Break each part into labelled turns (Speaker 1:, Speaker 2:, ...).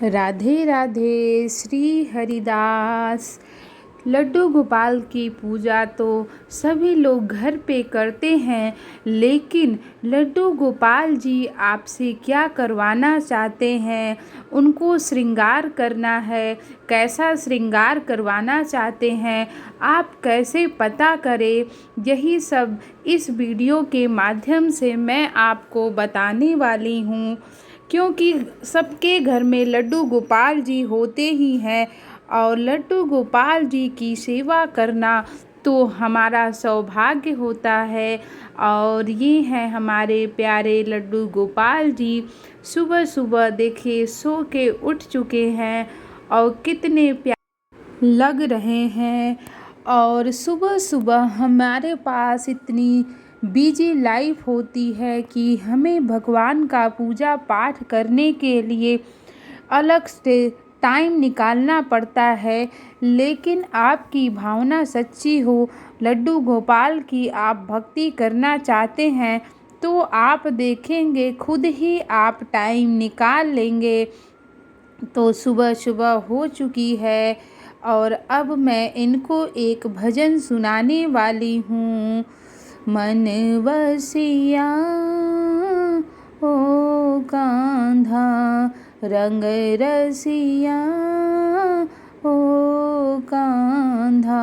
Speaker 1: राधे राधे। श्री हरिदास। लड्डू गोपाल की पूजा तो सभी लोग घर पे करते हैं, लेकिन लड्डू गोपाल जी आपसे क्या करवाना चाहते हैं? उनको श्रृंगार करना है, कैसा श्रृंगार करवाना चाहते हैं, आप कैसे पता करें? यही सब इस वीडियो के माध्यम से मैं आपको बताने वाली हूँ, क्योंकि सबके घर में लड्डू गोपाल जी होते ही हैं और लड्डू गोपाल जी की सेवा करना तो हमारा सौभाग्य होता है। और ये हैं हमारे प्यारे लड्डू गोपाल जी। सुबह सुबह देखिए सो के उठ चुके हैं और कितने प्यारे लग रहे हैं। और सुबह सुबह हमारे पास इतनी बिजी लाइफ होती है कि हमें भगवान का पूजा पाठ करने के लिए अलग से टाइम निकालना पड़ता है। लेकिन आपकी भावना सच्ची हो, लड्डू गोपाल की आप भक्ति करना चाहते हैं, तो आप देखेंगे खुद ही आप टाइम निकाल लेंगे। तो सुबह सुबह हो चुकी है और अब मैं इनको एक भजन सुनाने वाली हूँ। मन बसिया ओ कांधा, रंग रसिया ओ कांधा,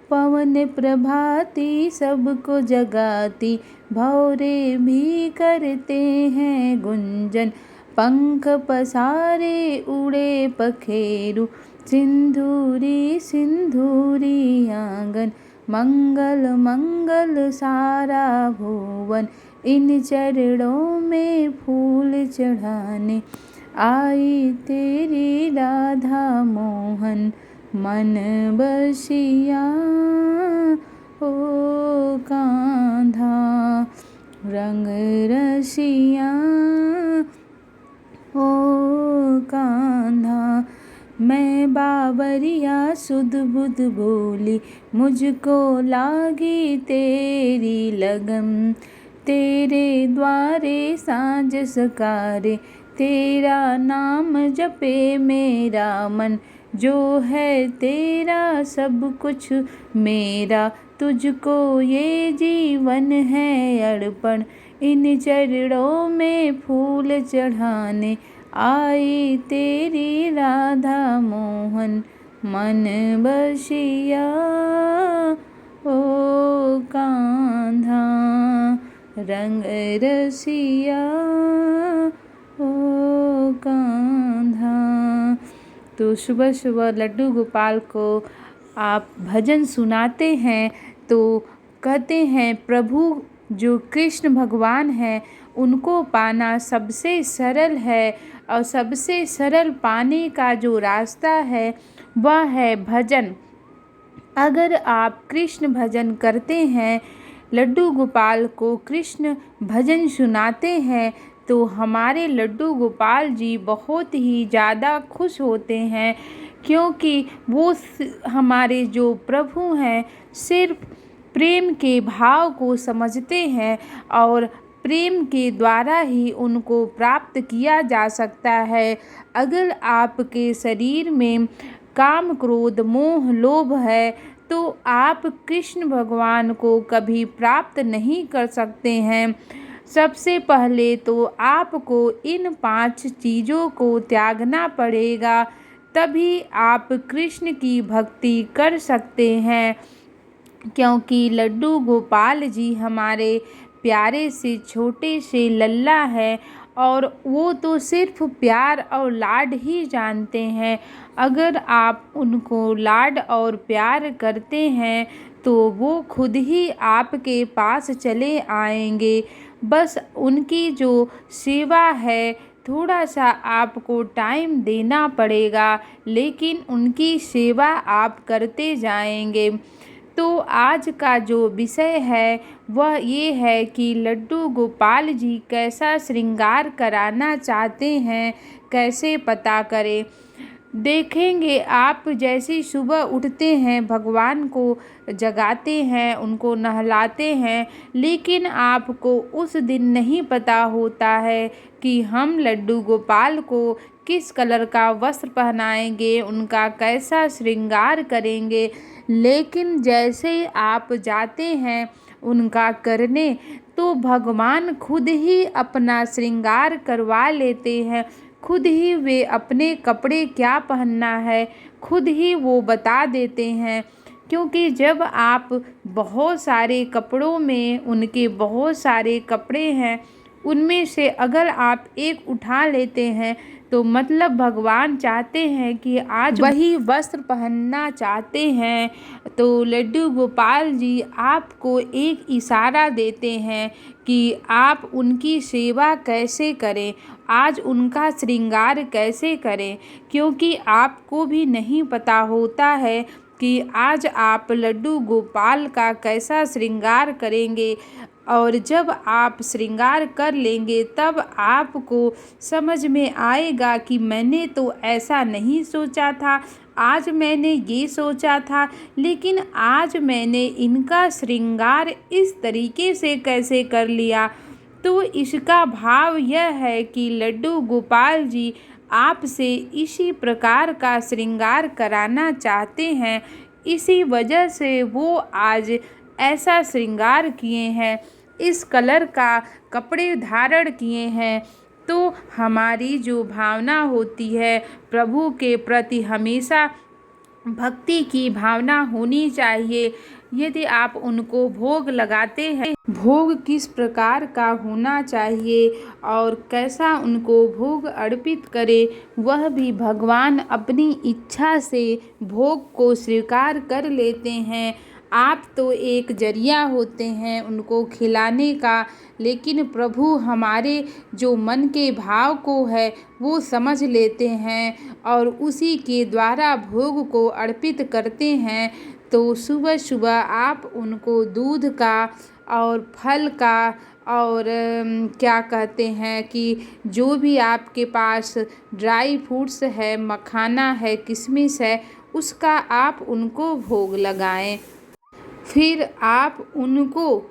Speaker 1: पवन प्रभाती सबको जगाती, भौरे भी करते हैं गुंजन, पंख पसारे उड़े पखेरु, सिंधूरी सिंधूरी आंगन, मंगल मंगल सारा भुवन, इन चरणों में फूल चढ़ाने आई तेरी राधा मोहन। मन बसिया ओ कांधा, रंग रसिया ओ कांधा, मैं बाबरिया सुध बुध बोली, मुझको लागी तेरी लगन, तेरे द्वारे सांझ सकारे, तेरा नाम जपे मेरा मन, जो है तेरा सब कुछ मेरा, तुझको ये जीवन है अर्पण, इन चरणों में फूल चढ़ाने आई तेरी राधा मोहन। मन बसिया ओ कांधा, रंग रसिया ओ कांधा। तो सुबह सुबह लड्डू गोपाल को आप भजन सुनाते हैं तो कहते हैं प्रभु जो कृष्ण भगवान हैं उनको पाना सबसे सरल है, और सबसे सरल पाने का जो रास्ता है वह है भजन। अगर आप कृष्ण भजन करते हैं, लड्डू गोपाल को कृष्ण भजन सुनाते हैं, तो हमारे लड्डू गोपाल जी बहुत ही ज़्यादा खुश होते हैं, क्योंकि वो हमारे जो प्रभु हैं सिर्फ प्रेम के भाव को समझते हैं और प्रेम के द्वारा ही उनको प्राप्त किया जा सकता है। अगर आपके शरीर में काम क्रोध मोह लोभ है तो आप कृष्ण भगवान को कभी प्राप्त नहीं कर सकते हैं। सबसे पहले तो आपको इन 5 चीज़ों को त्यागना पड़ेगा, तभी आप कृष्ण की भक्ति कर सकते हैं। क्योंकि लड्डू गोपाल जी हमारे प्यारे से छोटे से लल्ला है और वो तो सिर्फ प्यार और लाड ही जानते हैं। अगर आप उनको लाड और प्यार करते हैं तो वो खुद ही आपके पास चले आएंगे। बस उनकी जो सेवा है थोड़ा सा आपको टाइम देना पड़ेगा, लेकिन उनकी सेवा आप करते जाएंगे। तो आज का जो विषय है वह ये है कि लड्डू गोपाल जी कैसा श्रृंगार कराना चाहते हैं, कैसे पता करें। देखेंगे आप जैसे सुबह उठते हैं, भगवान को जगाते हैं, उनको नहलाते हैं, लेकिन आपको उस दिन नहीं पता होता है कि हम लड्डू गोपाल को किस कलर का वस्त्र पहनाएंगे, उनका कैसा श्रृंगार करेंगे। लेकिन जैसे आप जाते हैं उनका करने, तो भगवान खुद ही अपना श्रृंगार करवा लेते हैं। खुद ही वे अपने कपड़े क्या पहनना है खुद ही वो बता देते हैं। क्योंकि जब आप बहुत सारे कपड़ों में, उनके बहुत सारे कपड़े हैं, उनमें से अगर आप एक उठा लेते हैं तो मतलब भगवान चाहते हैं कि आज वही वस्त्र पहनना चाहते हैं। तो लड्डू गोपाल जी आपको एक इशारा देते हैं कि आप उनकी सेवा कैसे करें, आज उनका श्रृंगार कैसे करें। क्योंकि आपको भी नहीं पता होता है कि आज आप लड्डू गोपाल का कैसा श्रृंगार करेंगे। और जब आप श्रृंगार कर लेंगे तब आपको समझ में आएगा कि मैंने तो ऐसा नहीं सोचा था, आज मैंने ये सोचा था, लेकिन आज मैंने इनका श्रृंगार इस तरीके से कैसे कर लिया। तो इसका भाव यह है कि लड्डू गोपाल जी आपसे इसी प्रकार का श्रृंगार कराना चाहते हैं। इसी वजह से वो आज ऐसा श्रृंगार किए हैं, इस कलर का कपड़े धारण किए हैं। तो हमारी जो भावना होती है प्रभु के प्रति, हमेशा भक्ति की भावना होनी चाहिए। यदि आप उनको भोग लगाते हैं, भोग किस प्रकार का होना चाहिए और कैसा उनको भोग अर्पित करें, वह भी भगवान अपनी इच्छा से भोग को स्वीकार कर लेते हैं। आप तो एक जरिया होते हैं उनको खिलाने का, लेकिन प्रभु हमारे जो मन के भाव को है वो समझ लेते हैं और उसी के द्वारा भोग को अर्पित करते हैं। तो सुबह सुबह आप उनको दूध का और फल का और क्या कहते हैं कि जो भी आपके पास ड्राई फ्रूट्स है, मखाना है, किशमिश है, उसका आप उनको भोग लगाएं। फिर आप उनको,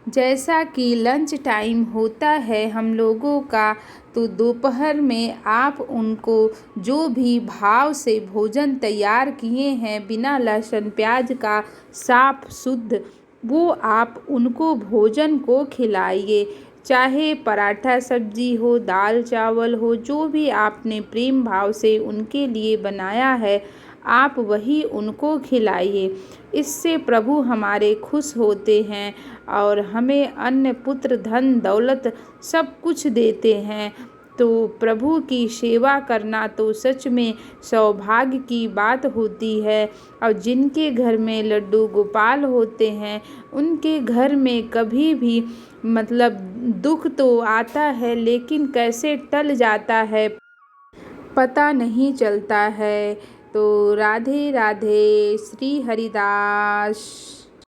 Speaker 1: जैसा कि लंच टाइम होता है हम लोगों का, तो दोपहर में आप उनको जो भी भाव से भोजन तैयार किए हैं बिना लहसुन प्याज का, साफ शुद्ध, वो आप उनको भोजन को खिलाइए। चाहे पराठा सब्जी हो, दाल चावल हो, जो भी आपने प्रेम भाव से उनके लिए बनाया है आप वही उनको खिलाइए। इससे प्रभु हमारे खुश होते हैं और हमें अन्न, पुत्र, धन, दौलत सब कुछ देते हैं। तो प्रभु की सेवा करना तो सच में सौभाग्य की बात होती है। और जिनके घर में लड्डू गोपाल होते हैं उनके घर में कभी भी मतलब दुख तो आता है, लेकिन कैसे टल जाता है पता नहीं चलता है। तो राधे राधे, श्री हरिदास।